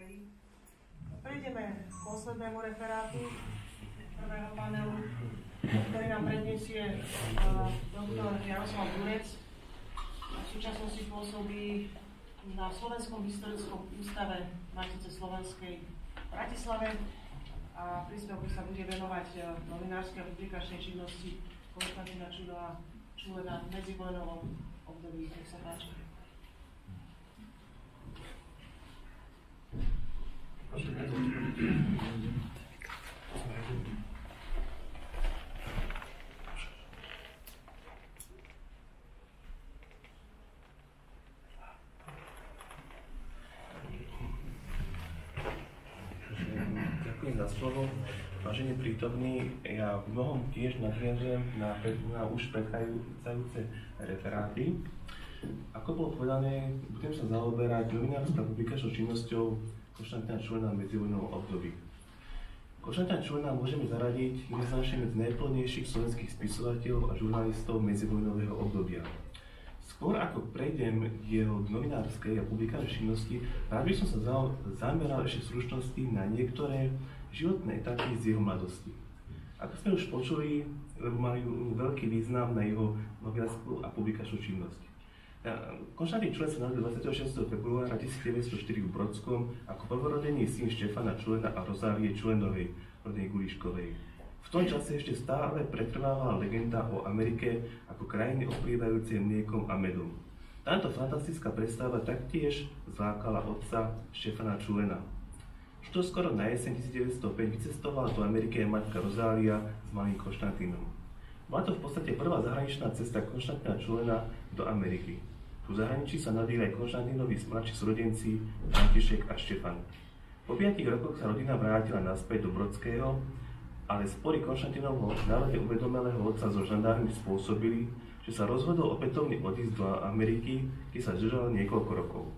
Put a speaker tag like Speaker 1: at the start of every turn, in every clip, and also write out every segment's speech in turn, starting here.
Speaker 1: Márii. Prejdeme k poslednému referátu prvého panelu, ktorý nám predniesie doktor Jaroslav Burec. V súčasnosti pôsobí na Slovenskom historickom ústave Matice slovenskej v Bratislave a príspevku sa bude venovať novinárskej a publikačnej činnosti Konštantína Čulena v medzivojnovom období. Nech sa páči.
Speaker 2: Ďakujem za slovo. Vážení prítomní, ja v mnohom tiež nadviažem na už predchádzajúce referáty. Ako bolo povedané, budem sa zaoberať novinárskou a publikačnou činnosťou Konštantína Čulena v medzivojnovom období. Konštantína Čulena môžeme zaradiť jednoznačne medzi najplnejších slovenských spisovateľov a žurnalistov medzivojnového obdobia. Skôr ako prejdem jeho novinárskej a publikačnej činnosti, rád by som sa zameral ešte v stručnosti na niektoré životné etapy z jeho mladosti. Ako sme už počuli, majú veľký význam na jeho novinárskú a publikačnú činnosť. Konštantín Čulen sa narodil 26. februára 1904 v Brodskom ako prvorodený syn Štefana Čulena a Rozálie Čulenovej, rodnej Guliškovej. V tom čase ešte stále pretrvávala legenda o Amerike ako krajine oplývajúcej mliekom a medom. Táto fantastická predstava taktiež zlákala otca Štefana Čulena. Už to skoro na jeseň 1905 vycestovala do Ameriky aj matka Rozália s malým Konštantínom. Bola to v podstate prvá zahraničná cesta Konštantína Čulena do Ameriky. Tu v zahraničí sa narodili aj Konštantínovi mladší súrodenci František a Štefan. Po 5 rokoch sa rodina vrátila naspäť do Brodského, ale spory Konštantínovho národne uvedomelého otca so žandármi spôsobili, že sa rozhodol opätovne odísť do Ameriky, kde sa zdržal niekoľko rokov.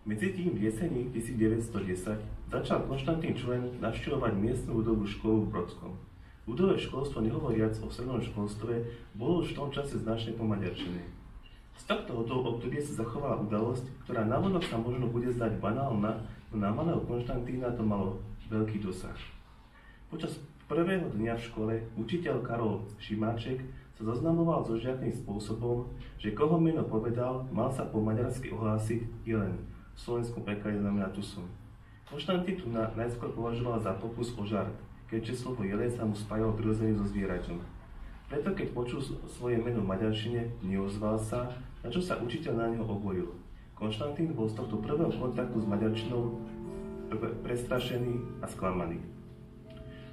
Speaker 2: Medzi tým v jeseni 1910 začal Konštantín Čulen navštevovať miestnu ľudovú školu v Brodskom. Ľudové školstvo, nehovoriac o strednom školstve, bolo už v tom čase značne pomaďarčené. Z tohto obdobia sa zachovala udalosť, ktorá navonok sa možno bude zdať banálna, no na malého Konštantína to malo veľký dosah. Počas prvého dňa v škole učiteľ Karol Šimáček sa zoznamoval so žiadnym spôsobom, že koho meno povedal, mal sa po maďarsky ohlásiť Jelen. V slovenskom preklade znamená tusom. Konštantín tu najskôr považoval za pokus o žart, keďže slovo jelen sa mu spájalo prirodzene so zvieraťom. Preto keď počul svoje meno v maďarčine, neozval sa, na čo sa učiteľ na neho obojil. Konštantín bol z tohto prvého kontaktu s maďarčinou prestrašený a sklamaný.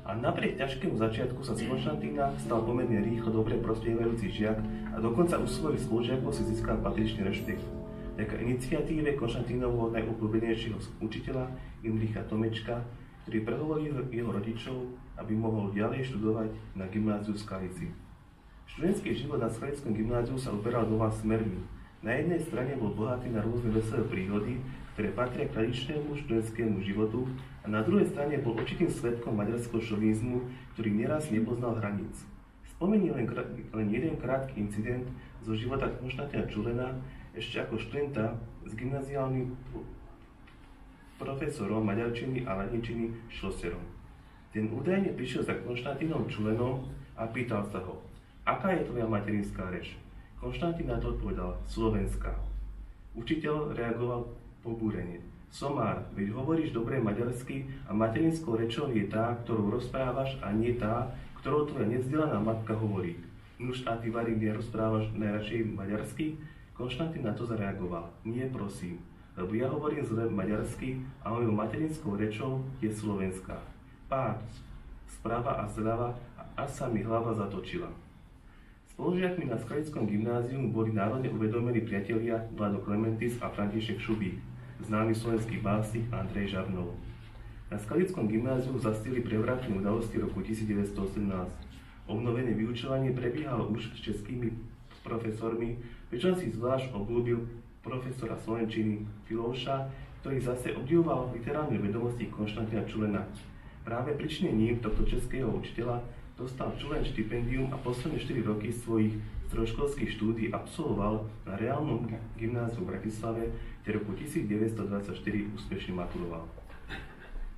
Speaker 2: A napriek ťažkému začiatku sa z Konštantína stal pomerne rýchlo dobre prospievajúci žiak a dokonca u svojich spolužiakov si získal patričný rešpekt. Vďaka iniciatíve Konštantínovho najobľúbenejšieho učiteľa Jindřicha Tomečka, ktorý prehovoril jeho rodičov, aby mohol ďalej študovať na gymnáziu v Skalici. Študentský život na Skalickom gymnáziu sa uberal dvoma smermi. Na jednej strane bol bohatý na rôzne veselé príhody, ktoré patria k tradičnému študentskému životu, a na druhej strane bol určitým svedkom maďarského šovinizmu, ktorý neraz nepoznal hraníc. Spomeniem len jeden krátky incident zo života Konštantína Čulena ešte ako študenta s gymnaziálnym profesorom maďarčiny a latiničiny Šloserom. Ten údajne prišiel za Konštantínom Čulenom a pýtal sa ho: aká je tvoja materinská reč? Konštantín na to odpovedal: slovenská. Učiteľ reagoval pobúrene: somár, veď hovoríš dobre maďarsky a materinskou rečou je tá, ktorú rozprávaš, a nie tá, ktorou tvoja nevzdelaná matka hovorí. Nuž a ty, Varík, nerozprávaš najradšej maďarsky? Konštantín na to zareagoval: nie, prosím, lebo ja hovorím zle maďarsky a mojou materinskou rečou je slovenská. Pád, sprava a zľava, a sa mi hlava zatočila. Spolužiakmi na Skalickom gymnáziu boli národne uvedomení priatelia Vlado Klementis a František Šubík, známy slovenský básnik Andrej Žarnov. Na Skalickom gymnáziu zastihli prevratné udalosti roku 1918. Obnovené vyučovanie prebiehalo už s českými profesormi, pričom si zvlášť obľúbil profesora slovenčiny Filouša, ktorý zase obdivoval literárne vedomosti Konštantína Čulena. Práve pričinením tohto českého učiteľa dostal Čulen štipendium a posledné 4 roky svojich stredoškolských štúdií absolvoval na reálnom gymnáziu v Bratislave, kde roku 1924 úspešne maturoval.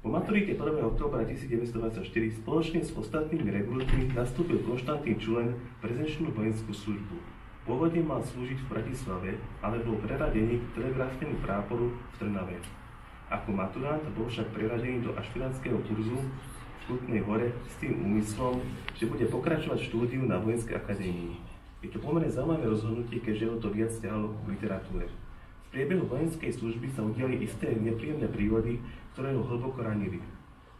Speaker 2: Po maturite 1. októbra 1924 spoločne s ostatnými rekrútmi nastúpil Konštantín Čulen prezenčnú vojenskú službu. Pôvodne mal slúžiť v Bratislave, ale bol preradený k telegrafnému práporu v Trnave. Ako maturant bol však preradený do ašpiránskeho kurzu v Kutnej Hore s tým úmyslom, že bude pokračovať v štúdiu na Vojenskej akadémii. Je to pomerne zaujímavé rozhodnutie, keďže ho to viac ťahalo k literatúre. V priebehu vojenskej služby sa udiali isté nepríjemné príhody, ktoré ho hlboko ranili.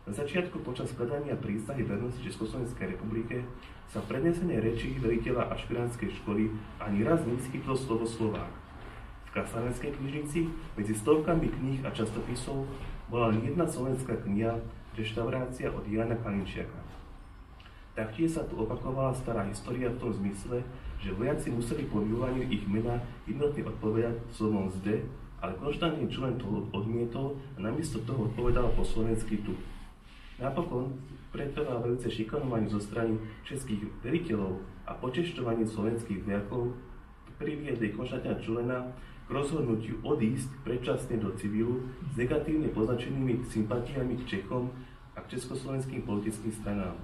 Speaker 2: Na začiatku počas skladania prísahy vernosti Československej republike sa v prednesenej reči veliteľa ašpirantskej školy ani raz nevyskytlo slovo Slovák. V Kasarenskej knižnici medzi stovkami kníh a časopisov bola len jedna slovenská kniha Reštaurácia od Jána Kalinčiaka. Taktiež sa tu opakovala stará história v tom zmysle, že vojaci museli po vyvolaní ich mena jednotne odpovedať slovom zde, ale Konštantín Čulen to odmietol a namiesto toho odpovedal po slovensky tu. Napokon pretrvávajúce šikanovanie zo strany českých veliteľov a počešťovanie slovenských vojakov priviedli Konštantína Čulena k rozhodnutiu odísť predčasne do civilu s negatívne poznačenými sympatiami k Čechom a k československým politickým stranám.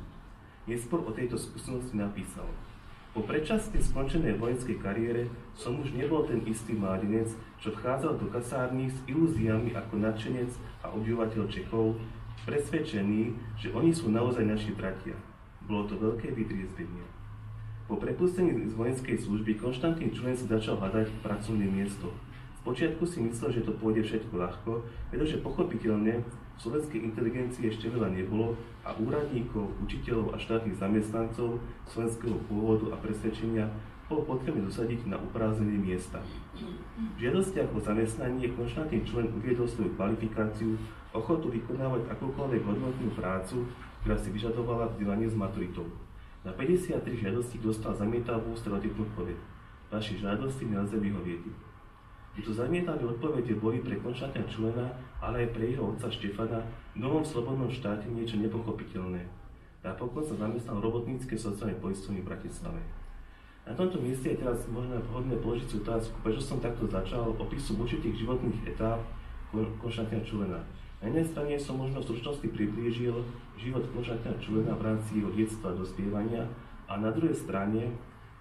Speaker 2: Neskôr o tejto skúsenosti napísal: Po predčasne skončenej vojenskej kariére som už nebol ten istý mládenec, čo vchádzal do kasárny s ilúziami ako nadšenec a obdivovateľ Čechov, presvedčený, že oni sú naozaj naši bratia. Bolo to veľké vytriezvenie. Po prepustení z vojenskej služby Konštantín Čulen si začal hľadať pracovné miesto. Spočiatku si myslel, že to pôjde všetko ľahko, pretože pochopiteľne v slovenskej inteligencii ešte veľa nebolo a úradníkov, učiteľov a štátnych zamestnancov slovenského pôvodu a presvedčenia bolo potrebné dosadiť na uprázdnené miesta. V žiadostiach o zamestnanie Konštantín Čulen uviedol svoju kvalifikáciu, ochotu vykonávať akúkoľvek hodnotnú prácu, ktorá si vyžadovala vzdelanie s maturitou. Na 53 žiadostí dostal zamietavú stereotypnú odpoveď. Vaši žiadosti nelze vyhovieť. Tieto zamietavé odpovede boli pre Konštantína Čulena, ale aj pre jeho otca Štefana v novom slobodnom štáte niečo nepochopiteľné. Napokon sa zamestnal robotníckej sociálnej poisťovni v Bratislave. Na tomto mieste je teraz možno vhodné položiť si otázku, prečo som takto začal opisu určitých životných etáp Konštantína Čulena. Na jednej strane som možno v stručnosti priblížil život Konštantína Čulena v rámci jeho detstva a dospievania, a na druhej strane,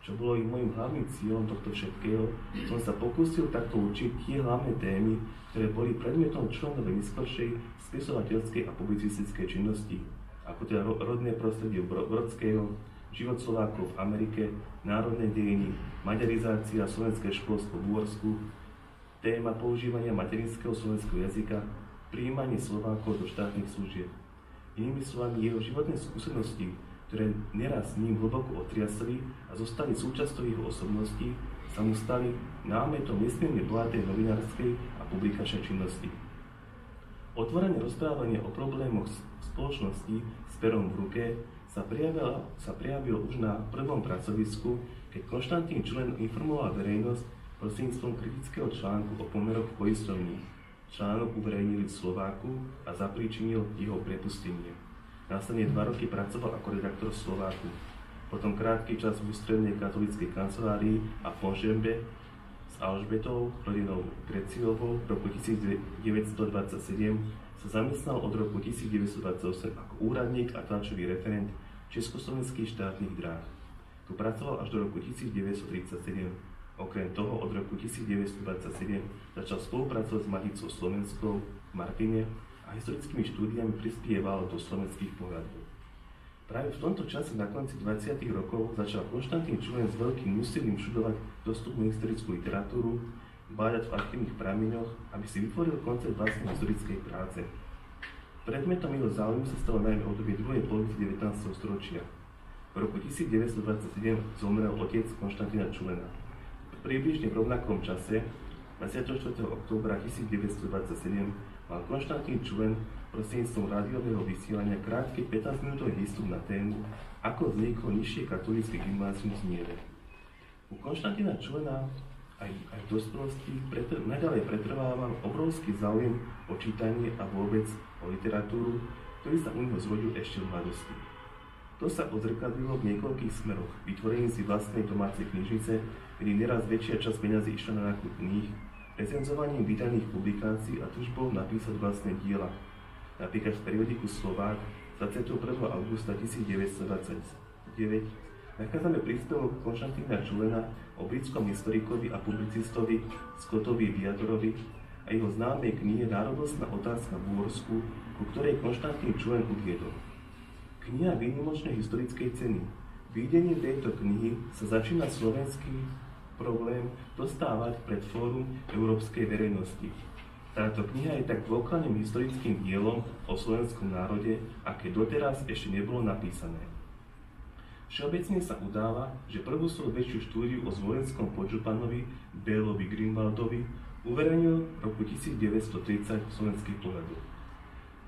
Speaker 2: čo bolo i môjim hlavným cieľom tohto všetkého, som sa pokúsil takto učiť tie hlavné témy, ktoré boli predmetom Čulenovej neskôršej spisovateľskej a publicistickej činnosti, ako teda rodné prostredie Brodského, život Slovákov v Amerike, národné dejiny, maďarizácia, slovenské školstvo v Úhorsku, téma používania materinského slovenského jazyka, prijímanie Slovákov do štátnych služieb. Inými slovami, jeho životné skúsenosti, ktoré neraz s ním hlboko otriasli a zostali súčasťou jeho osobnosti, sa mu stali námetom nesmierne bohatej novinárskej a publikačnej činnosti. Otvorené rozprávanie o problémoch spoločnosti s perom v ruke sa prijavilo už na prvom pracovisku, keď Konštantín Čulen informoval verejnosť prostredníctvom kritického článku o pomeroch v poisťovni. Článok uverejnili v Slováku a zapríčinil jeho prepustenie. Následne 2 roky pracoval ako redaktor v Slováku. Potom krátky čas v ústrednej katolíckej kancelárii a v Fonžembe s Alžbetou, rodinou Greciovou v roku 1927 sa zamestnal od roku 1928 ako úradník a tlačový referent Československých štátnych dráh. Tu pracoval až do roku 1937. Okrem toho od roku 1927 začal spolupracovať s Maticou Slovenskou v Martine a historickými štúdiami prispieval do slovenských pohľadov. Práve v tomto čase na konci 20. rokov začal Konštantín Čulen s veľkým úsilím študovať dostupnú historickú literatúru, bádať v archívnych prameňoch, aby si vytvoril koncept vlastnej historickej práce. Predmetom jeho záujmu sa stalo najmä obdobie druhej polovice 19. storočia. V roku 1927 zomrel otec Konštantína Čulena. Približne v rovnakom čase, 24. októbra 1927, mal Konštantín Čulen prostredníctvom rádiového vysielania krátky 15-minútový výstup na tému, ako vzniklo nižšie katolícke gymnázium v Zmiere. U Konštantína Čulena aj v dospelosti naďalej pretrváva obrovský záujem o čítanie a vôbec o literatúru, ktorý sa u neho zrodil ešte v mladosti. To sa odzrkadlilo v niekoľkých smeroch: vytvorení si vlastnej domácej knižnice, kedy neraz väčšia časť peňazí išla na nákup kníh, recenzovaním vydaných publikácií a túžbou napísať vlastné diela. napríklad v periodiku Slovák 21. augusta 1929 nachádzame príspevok Konštantína Čulena o britskom historikovi a publicistovi Scottovi Viatorovi a jeho známej knihe Národnostná otázka v Úhorsku, ku ktorej Konštantín Čulen uviedol. Kniha výnimočnej historickej ceny. Výdením tejto knihy sa začína slovenský problém dostávať pred fórum európskej verejnosti. Táto kniha je tak dôkladným historickým dielom o slovenskom národe, aké doteraz ešte nebolo napísané. Všeobecne sa udáva, že prvú svoju väčšiu štúdiu o zvolenskom podžupanovi Bélovi Grimwaldovi uverejnil v roku 1930 v Slovenských pohľadoch.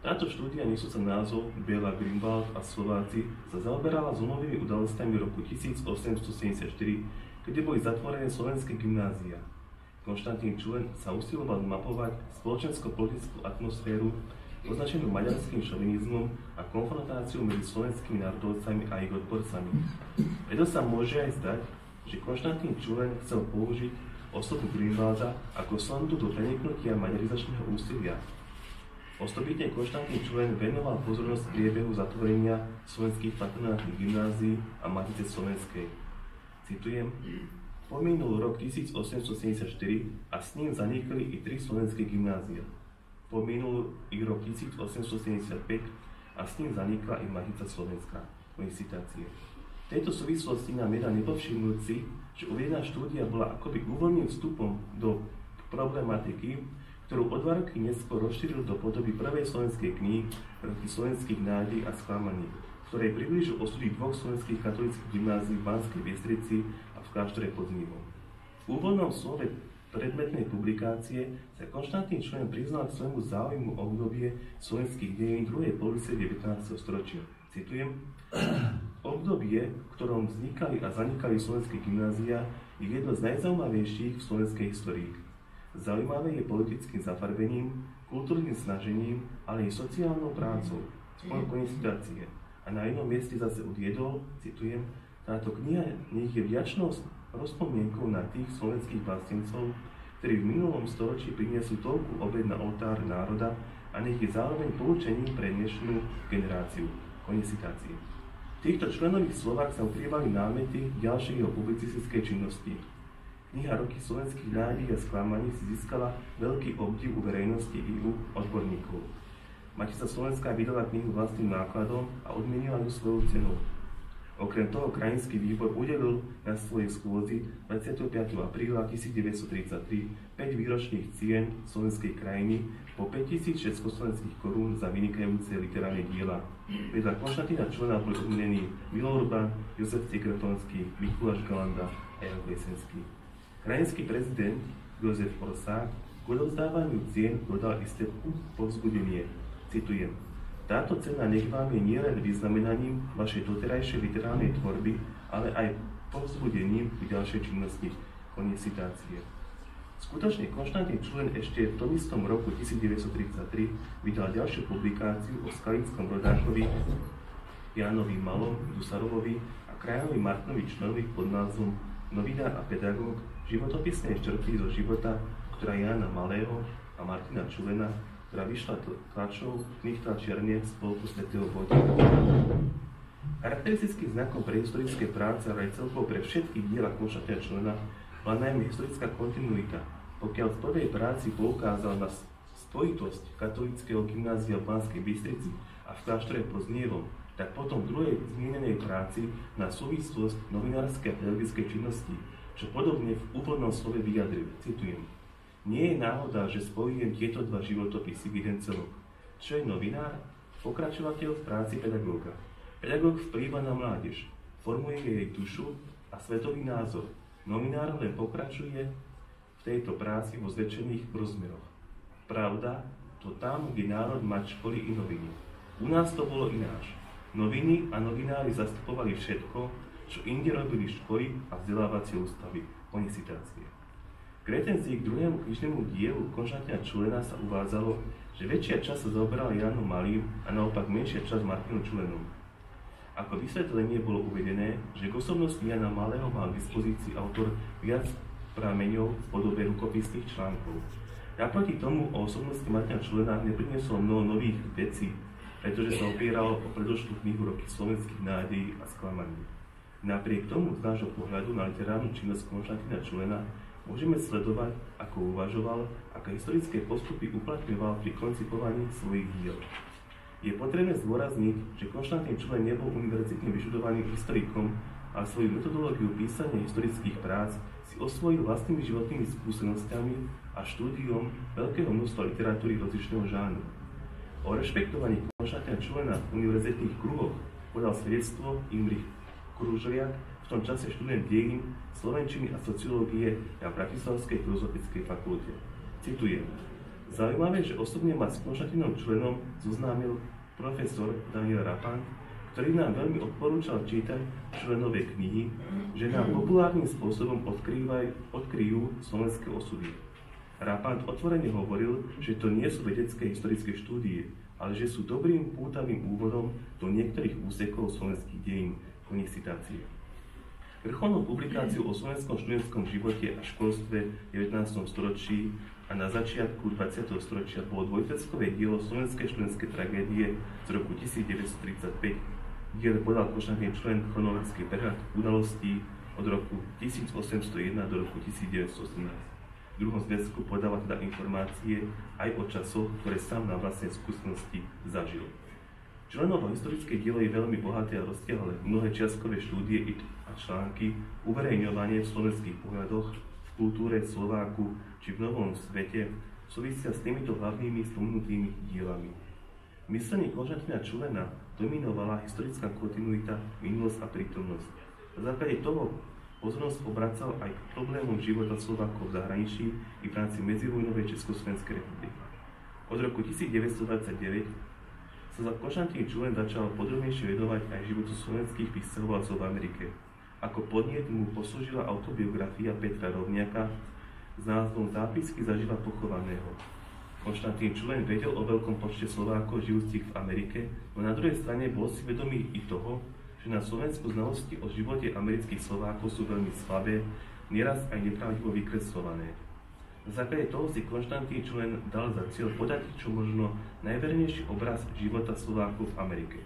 Speaker 2: Táto štúdia nesúca názov Béla Grimwald a Slováci sa zaoberala zlomovými udalosťami roku 1874, kedy boli zatvorené slovenské gymnázia. Konštantín Čulen sa usiloval mapovať spoločensko-politickú atmosféru označenú maďarským šovinizmom a konfrontáciu medzi slovenskými národovcami a ich odporcami. Preto sa môže aj zdať, že Konštantín Čulen chcel použiť osobu Grimwalda ako sondu do preniknutia maďarizačného úsilia. Osobitne Konštantín Čulen venoval pozornosť priebehu zatvorenia slovenských patronátnych gymnázií a Matice slovenskej. Citujem: Pominul rok 1874 a s ním zanikli i 3 slovenské gymnázia. Pominul i rok 1875 a s ním zanikla i Matica slovenská. Citácie. V tejto súvislosti nám nedá nepovšimnúť si, že uvedená štúdia bola akoby úvodným vstupom do problematiky, ktorú o 2 roky neskôr rozšíril do podoby prvej slovenskej knihy Roky slovenských nádej a sklamaní, v ktorej priblížil osudy 2 slovenských katolíckych gymnázií v Banskej Bystrici a v kláštore pod Znivom. V úvodnom slove predmetnej publikácie sa Konštantín Čulen priznal k svojmu záujmu o obdobie slovenských dejín druhej polovice 19. storočia. Citujem: Obdobie, v ktorom vznikali a zanikali slovenské gymnázia, je jedno z najzaujímavejších v slovenskej histórii. Zaujímavé je politickým zafarbením, kultúrnym snažením, ale aj sociálnou prácou. Koniec citácie. A na inom mieste zase uviedol, citujem: Táto kniha nech je vďačnosť rozpomienkou na tých slovenských vlastencov, ktorí v minulom storočí priniesli toľkú obed na oltár národa a nech je zároveň poučením pre dnešnú generáciu. Koniec citácie. V týchto členových slovách sa ukrývali námety ďalšej jeho publicistickej činnosti. Kniha Roky slovenských nádej a sklamaní si získala veľký obdiv u verejnosti i u odborníkov. Matica slovenská vydala knihu vlastným nákladom a odmienila ju svojou cenou. Okrem toho krajinský výbor udelil na svojej schôdzi 25. apríla 1933 5 výročných cien slovenskej krajiny po 5000 československých korún za vynikajúce literárne diela. Vedľa Konštantína Čulena boli odmenení Milo Urban, Jozef Cikrtonský, Mikuláš Galanda a Jan Klesenský. Krajinský prezident Jozef Orsák k odovzdávaniu cien dodal isté povzbudenie. Citujem: Táto cena nech vám je nielen vyznamenaním vašej doterajšej literárnej tvorby, ale aj povzbudením k ďalšej činnosti. Koniec citácie. Skutočne Konštantín Čulen ešte v tom istom roku 1933 vydal ďalšiu publikáciu o skalinskom rodákovi Jánovi Malom Dusarovovi a krajanovi Martinovi Členovi pod názvom Novinár a pedagóg, životopisné črty zo života doktora Jána Malého a Martina Čulena, ktorá vyšla tlačou knih tlačiarne Spolku svätého Vojtecha. Charakteristickým znakom pre historické práce, ale aj celkovo pre všetky diela Konštantína Čulena bola najmä historická kontinuita. Pokiaľ v prvej práci poukázal na spojitosť katolíckeho gymnázia v Banskej Bystrici a v kláštore pod Znievom, tak potom v druhej zmienenej práci na súvislosť novinárskej a pedagogickej činnosti, čo podobne v úvodnom slove vyjadril. Citujem: Nie je náhoda, že spojujem tieto dva životopisy v jeden celok. Čo je novinár? Pokračovateľ v práci pedagóga. Pedagóg vplýva na mládež, formuje jej dušu a svetový názor. Novinár len pokračuje v tejto práci vo zväčšených rozmeroch. Pravda, to tam, kde národ mať školy i noviny. U nás to bolo ináč. Noviny a novinári zastupovali všetko, čo inde robili školy a vzdelávacie ústavy. Koniec citácie. K recenzii k druhému knižnému dielu Konštantína Čulena sa uvádzalo, že väčšia časť sa zaoberala Jánom Malým a naopak menšia časť Martinom Čulenom. Ako vysvetlenie bolo uvedené, že k osobnosti Jána Malého mal k dispozícii autor viac prameňov v podobe rukopisných článkov. Naproti tomu o osobnosti Martina Čulena nepriniesol mnoho nových vecí, pretože sa opieral o predošlú knihu Roky slovenských nádejí a sklamaní. Napriek tomu, z nášho pohľadu na literárnu činnosť Konštantína Čulena, môžeme sledovať, ako uvažoval, aké historické postupy uplatňoval pri koncipovaní svojich diel. Je potrebné zdôrazniť, že Konštantín Čulen nebol univerzitne vyštudovaným historikom, a svoju metodológiu písania historických prác si osvojil vlastnými životnými skúsenosťami a štúdiom veľkého množstva literatúry rozličného žánru. O rešpektovaní Konštantína Čulena v univerzitných kruhoch podal svedectvo Imrich Kružliak, v tom čase študent dejín, slovenčiny a sociológie na Bratislavskej filozofickej fakulte. Citujem: Zaujímavé, že osobne ma s Konštantínom Čulenom zoznámil profesor Daniel Rapant, ktorý nám veľmi odporúčal čítať Čulenové knihy, že nám populárnym spôsobom odkryjú slovenské osudy. Rapant otvorene hovoril, že to nie sú vedecké historické štúdie, ale že sú dobrým pútavým úvodom do niektorých úsekov slovenských dejín. Koniec citácie. Vrcholnou publikáciou o slovenskom študentskom živote a školstve v 19. storočí a na začiatku 20. storočia bolo dvojpeckové dielo Slovenské študentské tragédie z roku 1935, kde podal Konštantín Čulen chronologický prehľad udalostí od roku 1801 do roku 1918. V druhom zväzku podáva teda informácie aj o časoch, ktoré sám na vlastnej skúsenosti zažil. Čulenovo historické dielo je veľmi bohaté a rozsiahle. Mnohé čiastkové štúdie a články, uverejňovanie v slovenských pohľadoch, v kultúre Slováku či v novom svete súvisia s týmito hlavnými spomenutými dielami. V myslení Konštantína Čulena dominovala historická kontinuita, minulosť a prítomnosť. Na základe toho pozornosť obracal aj k problémom života Slovákov v zahraničí i v rámci medzivojnovej Československej republiky. Od roku 1929 sa Konštantín Čulen začal podrobnejšie venovať aj životu slovenských prisťahovalcov v Amerike. Ako podnet mu poslúžila autobiografia Petra Rovniaka s názvom Zápisky za živa pochovaného. Konštantín Čulen vedel o veľkom počte Slovákov žijúcich v Amerike, no na druhej strane bol si vedomý i toho, že na Slovensku znalosti o živote amerických Slovákov sú veľmi slabé, nieraz aj nepravdivo vykreslované. Na základe toho si Konštantín Čulen dal za cieľ podať čo možno najvernejší obraz života Slovákov v Amerike.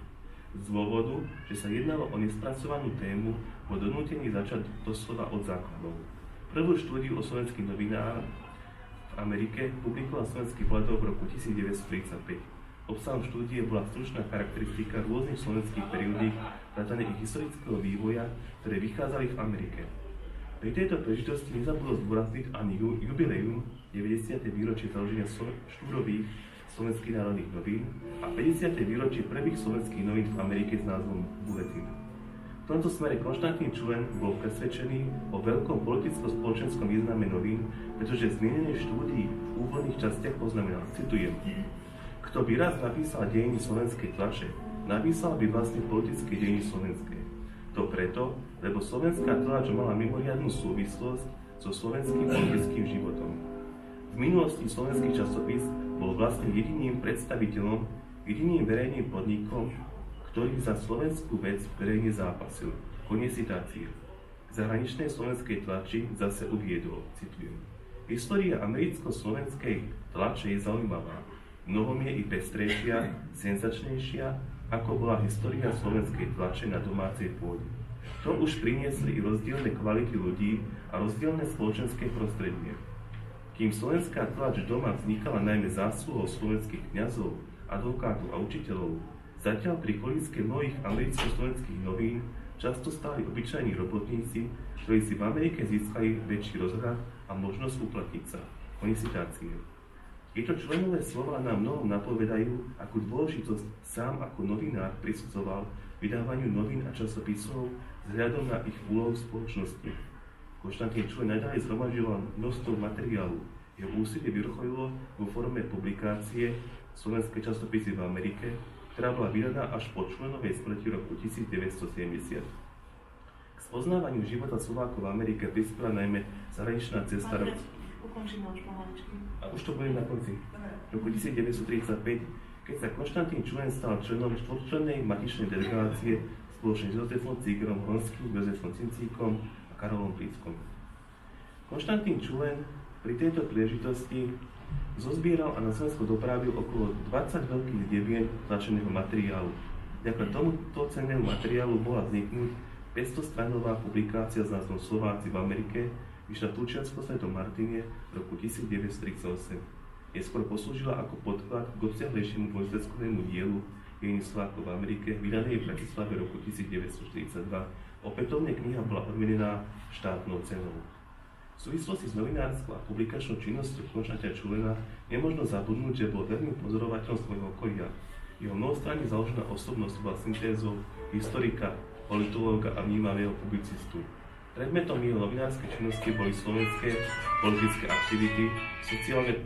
Speaker 2: Z dôvodu, že sa jednalo o nespracovanú tému, bol donútený začať doslova od základov. Prvú štúdiu o slovenských novinách v Amerike publikoval Slovenský pohľadov v roku 1935. Obsahom štúdie bola stručná charakteristika rôznych slovenských periódík vrátane ich historického vývoja, ktoré vychádzali v Amerike. Pri tejto príležitosti nezabudol zdôrazniť ani jubileum 90. výročie založenia štúrových slovenských národných novín a 50. výročie prvých slovenských novín v Amerike s názvom Bulletin. V tomto smere Konštantín Čulen bol presvedčený o veľkom politicko-spoločenskom význame novín, pretože zmienené štúdii v úvodných častiach poznamenal, citujem: Kto by raz napísal dejiny slovenskej tlače, napísal by vlastne politické dejiny slovenské. To preto, lebo slovenská tlač mala mimoriadnu súvislosť so slovenským politickým životom. V minulosti slovenský časopis bol vlastne jediným predstaviteľom, jediným verejným podnikom, ktorý za slovenskú vec verejne zápasil. Koniec citácie. K zahraničnej slovenskej tlači zase uviedol, citujem: História americko-slovenskej tlače je zaujímavá. Mnohom je i pestrejšia, senzačnejšia, ako bola história slovenskej tlače na domácej pôde. To už priniesli i rozdielne kvality ľudí a rozdielne spoločenské prostredie. Kým slovenská tlač doma vznikala najmä zásluhou slovenských kňazov, advokátov a učiteľov, zatiaľ pri kolíske mnohých americko-slovenských novín často stáli obyčajní robotníci, ktorí si v Amerike získali väčší rozhľad a možnosť uplatniť sa. Koniec citácie. Tieto Čulenové slová nám mnohom napovedajú, akú dôležitosť sám ako novinár prisudzoval vydávaniu novín a časopisov vzhľadom na ich úlohu v spoločnosti. Konštantín Čulen naďalej zhromažďoval množstvo materiálu. Jeho úsilie vyvrcholilo vo forme publikácie Slovenské časopisy v Amerike, ktorá bola vydaná až po Čulenovej smrti roku 1970. K spoznávaniu života Slovákov v Amerike prispela najmä zahraničná cesta
Speaker 1: Ukončíme už pomaličky.
Speaker 2: A už to budem na konci. V roku 1935, keď sa Konštantín Čulen stal členom štvorčlennej matičnej delegácie spoločne s Jozefom Cígerom Honským, Jozefom Cincíkom a Karolom Plíckom. Konštantín Čulen pri tejto príležitosti Zozbieral a na Slovensko dopravil okolo 20 veľkých debien tlačeného materiálu. Vďaka tomuto cennému materiálu mohla vzniknúť 500-stranová publikácia s názvom Slováci v Amerike, vyšla v Turčianskom Svetom Martine v roku 1938. Neskôr poslúžila ako podklad k obsiahlejšiemu dvojzväzkovému dielu Dejiny Slovákov v Amerike, vydanej v Bratislave v roku 1942. Opätovne kniha bola odmenená štátnou cenou. V súvislosti s novinárskou a publikačnou činnosťou Konštantina Čulena nemožno zabudnúť, že bol veľmi pozorovateľom svojho okolia. Jeho mnohostranne založená osobnosť bola syntézou historika, politológa a vnímavého publicistu. Predmetom jeho novinárskej činnosti boli slovenské politické aktivity, sociálne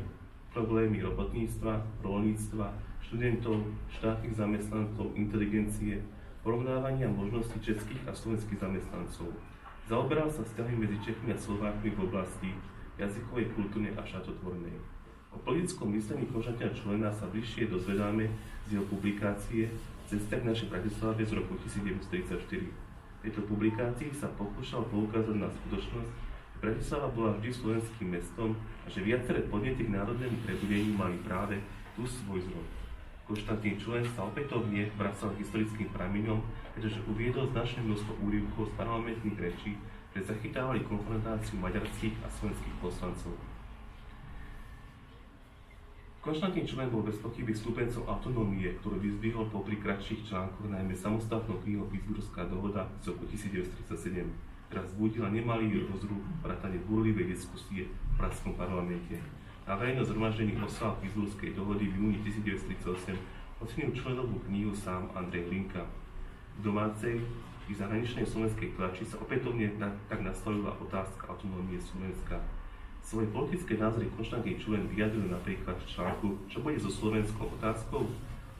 Speaker 2: problémy robotníctva, roľníctva, študentov, štátnych zamestnancov, inteligencie, porovnávania možností českých a slovenských zamestnancov. Zaoberal sa vzťahmi medzi Čechmi a Slovákmi v oblasti jazykovej, kultúrnej a šatotvornej. O politickom myslení Konštantina Čulena sa bližšie dozvedáme z jeho publikácie Cesta k našej Bratislave z roku 1934. V tejto publikácii sa pokúšal poukázať na skutočnosť, že Bratislava bola vždy slovenským mestom a že viaceré podnety k národnému prebudeniu mali práve tu svoj zrod. Konštantín Čulen sa opätovne vracal k historickým prameňom, pretože uviedol značné množstvo úryvkov z parlamentných rečí, ktoré zachytávali konfrontáciu maďarských a slovenských poslancov. Konštantín Čulen bol bez pochyby stúpencom autonómie, ktorú vyzdvihol popri kratších článkoch najmä samostatnou knihou Pittsburghská dohoda z roku 1937, ktorá vzbudila nemalý rozruch vrátane burlivej diskusie v pražskom parlamente. Na verejnom zhromaždení oslav Pittsburghskej dohody v júni 1938 ocenil Čulenovú knihu sám Andrej Hlinka. V domácej i zahraničnej slovenskej tlači sa opätovne tak nastavila otázka autonómie Slovenska. Svoje politické názory Konštantín Čulen vyjadril napríklad v článku Čo bude so slovenskou otázkou,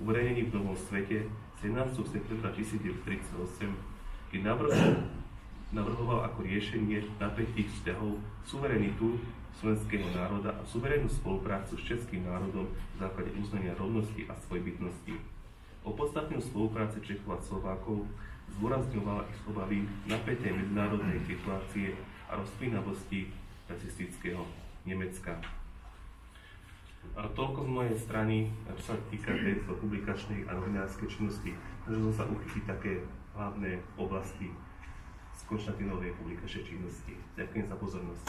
Speaker 2: uverejnený v Novom svete 17. septembra 1938, keď navrhoval ako riešenie napätých vzťahov suverenitu slovenského národa a suverénnu spoluprácu s českým národom v základe uznania rovnosti a svojbytnosti. Opodstatnil spolupráce Čechov a Slovákov, zdôrazňovala ich obavy napätej medzinárodnej situácie a rozpínavosti nacistického Nemecka. A toľko z mojej strany, čo sa týka tejto publikačnej a novinárskej činnosti. Snažil som sa uchytiť také hlavné oblasti z Konštantínovej publikačnej činnosti. Ďakujem za pozornosť.